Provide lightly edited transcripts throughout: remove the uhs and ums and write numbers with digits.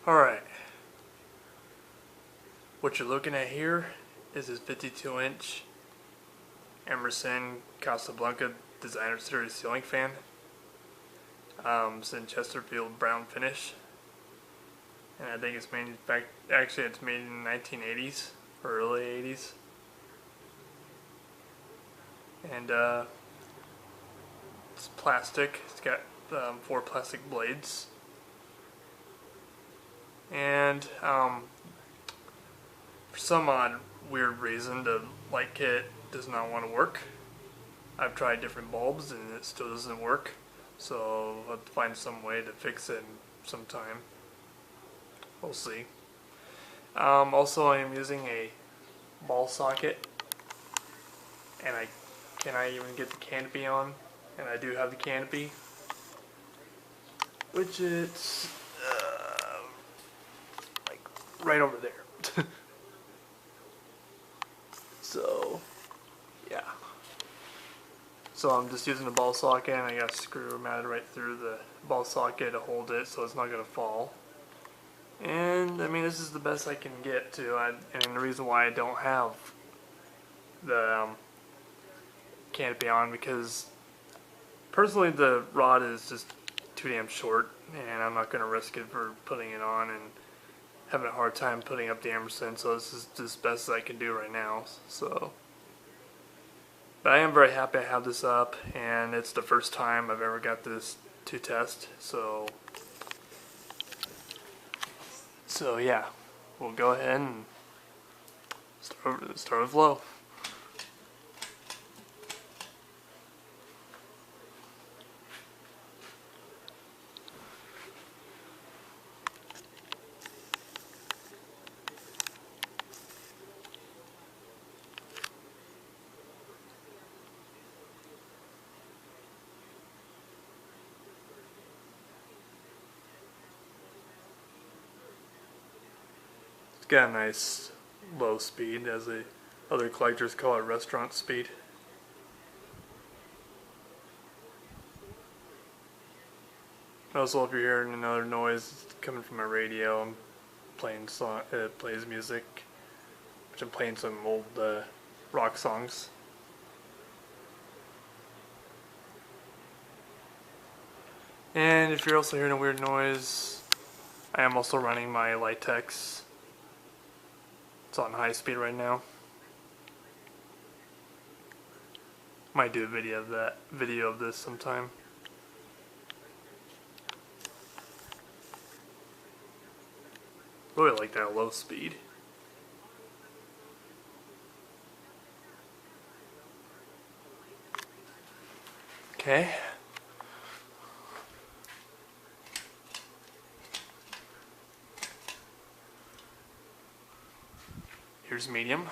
Alright, what you're looking at here is this 52-inch Emerson Casablanca Designer Series ceiling fan. It's in Chesterfield brown finish, and I think it's it's made in the 1980s or early 80s. And it's plastic. It's got 4 plastic blades. And for some odd weird reason, the light kit does not want to work. I've tried different bulbs and it still doesn't work, so I'll have to find some way to fix it sometime. We'll see. Also, I am using a ball socket, and I cannot even get the canopy on, and I do have the canopy, which is like right over there. So, yeah. So I'm just using the ball socket, and I got a screw mounted right through the ball socket to hold it so it's not going to fall. And I mean, this is the best I can get to. And the reason why I don't have the canopy on, because personally the rod is just too damn short, and I'm not going to risk it for putting it on and having a hard time putting up the Emerson, so this is just best I can do right now. So, but I am very happy I have this up, and it's the first time I've ever got this to test. So yeah, we'll go ahead and start with low. Got a nice low speed, as the other collectors call it restaurant speed. Also, if you're hearing another noise coming from my radio, I'm playing it plays music, which I'm playing some old rock songs. And if you're also hearing a weird noise, I am also running my Litex. It's on high speed right now. Might do a video of this sometime. Really like that low speed. Okay. Here's medium.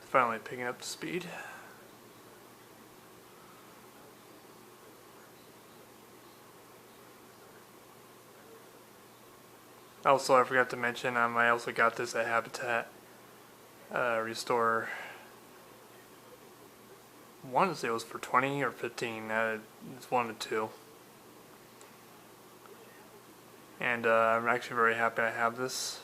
Finally picking up the speed. Also, I forgot to mention, I also got this at Habitat Restore. I wanted to say it was for 20 or 15. It's 1 of 2. And I'm actually very happy I have this.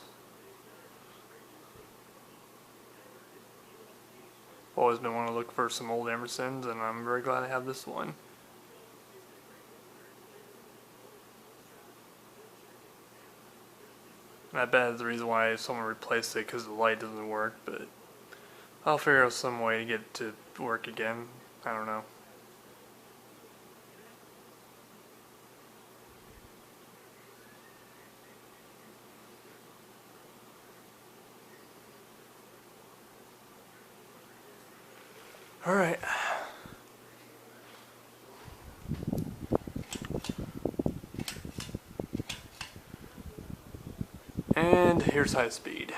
Always been wanting to look for some old Emersons, and I'm very glad I have this one. And I bet the reason why someone replaced it because the light doesn't work, but I'll figure out some way to get it to work again. I don't know. Alright. And here's high speed.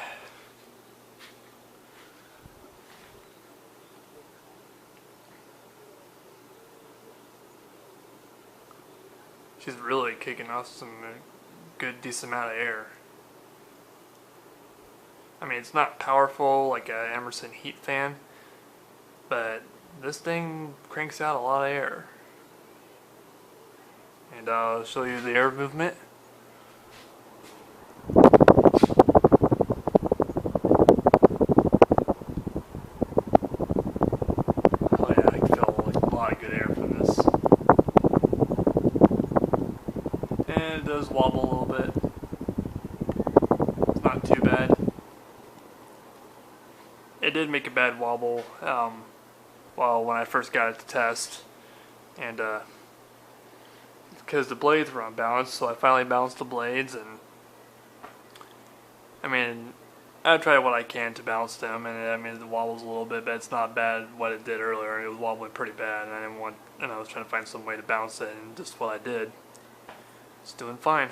She's really kicking off some good decent amount of air. I mean, it's not powerful like an Emerson heat fan, but this thing cranks out a lot of air. And I'll show you the air movement. Oh yeah, I can feel like a lot of good air from this. And it does wobble a little bit. It's not too bad. It did make a bad wobble well, when I first got it to test. And because the blades were unbalanced, so I finally balanced the blades, and I mean, I tried what I can to balance them, and I mean, it wobbles a little bit, but it's not bad what it did earlier. It was wobbling pretty bad, and I was trying to find some way to balance it, and just what I did. It's doing fine.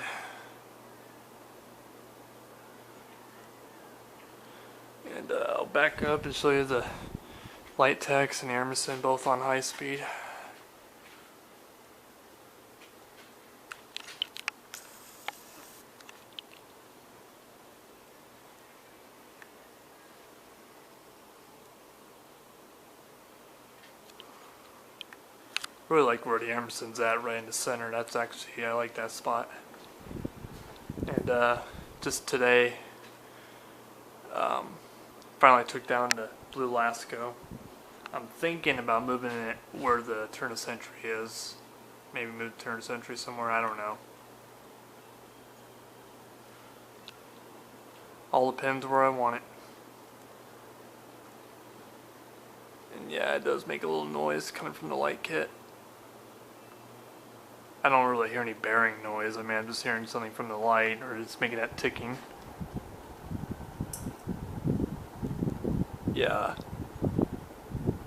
And I'll back up and show you the Light Tex and Emerson both on high speed. Really like where the Emerson's at, right in the center. That's actually, I like that spot. And just today, finally took down the blue Lasko. I'm thinking about moving it where the turn of century is. Maybe move the turn of century somewhere, I don't know. All depends where I want it. And yeah, it does make a little noise coming from the light kit. I don't really hear any bearing noise. I mean, I'm just hearing something from the light, or it's making that ticking. Yeah.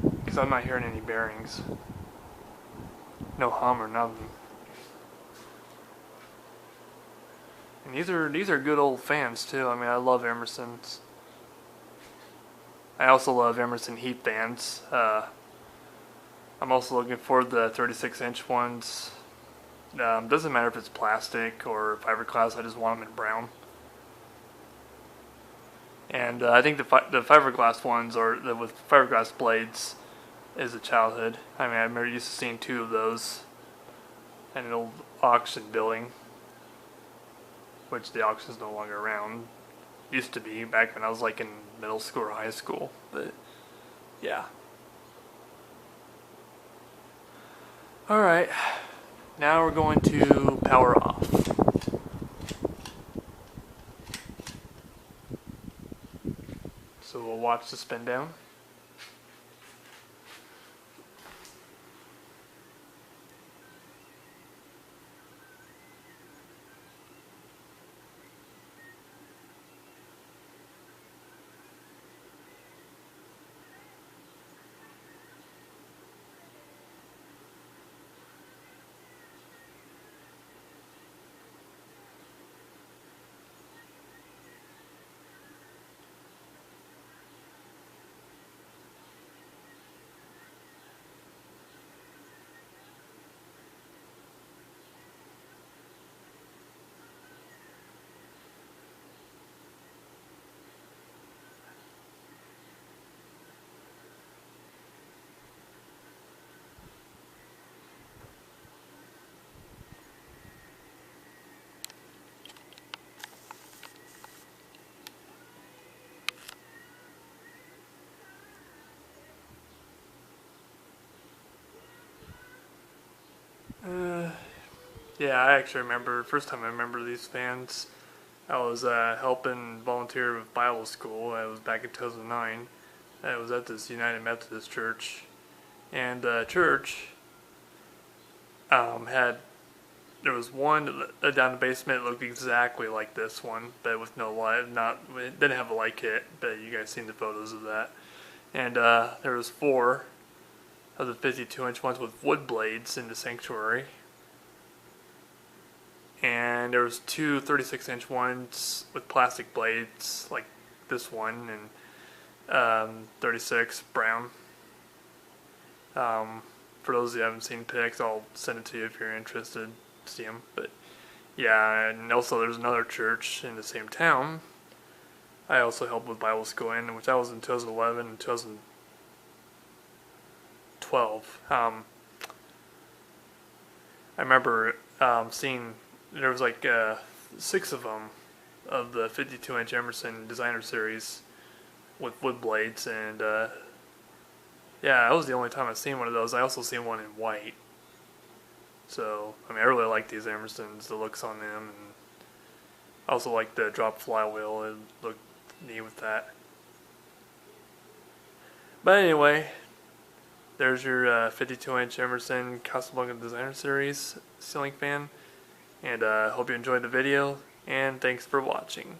Because I'm not hearing any bearings. No hum or nothing. And these are good old fans too. I mean, I love Emerson's. I also love Emerson heat fans. I'm also looking for the 36-inch ones. Doesn't matter if it's plastic or fiberglass, I just want them in brown. And I think the fiberglass ones, or with fiberglass blades, is a childhood. I mean, I remember used to seeing 2 of those at an old auction building, which the auction's no longer around. Used to be back when I was like in middle school or high school, but yeah. Alright. Now we're going to power off. So we'll watch the spin down. Yeah, I actually remember, first time I remember these fans, I was helping volunteer with Bible school. It was back in 2009. I was at this United Methodist church, and the church there was one down the basement. It looked exactly like this one, but with no light. It didn't have a light kit, but you guys seen the photos of that. And there was 4 of the 52-inch ones with wood blades in the sanctuary. And there was 2 36-inch ones with plastic blades, like this one, and 36 brown. For those who haven't seen pics, I'll send it to you if you're interested to see them. But yeah, and also there's another church in the same town I also helped with Bible school, in which I was in 2011 and 2012. I remember seeing there was like 6 of them of the 52-inch Emerson Designer Series with wood blades, and yeah, that was the only time I've seen one of those. I also seen one in white. So, I mean, I really like these Emersons, the looks on them, and I also like the drop flywheel. It looked neat with that. But anyway, there's your 52-inch Emerson Casablanca Designer Series ceiling fan, and hope you enjoyed the video, and thanks for watching.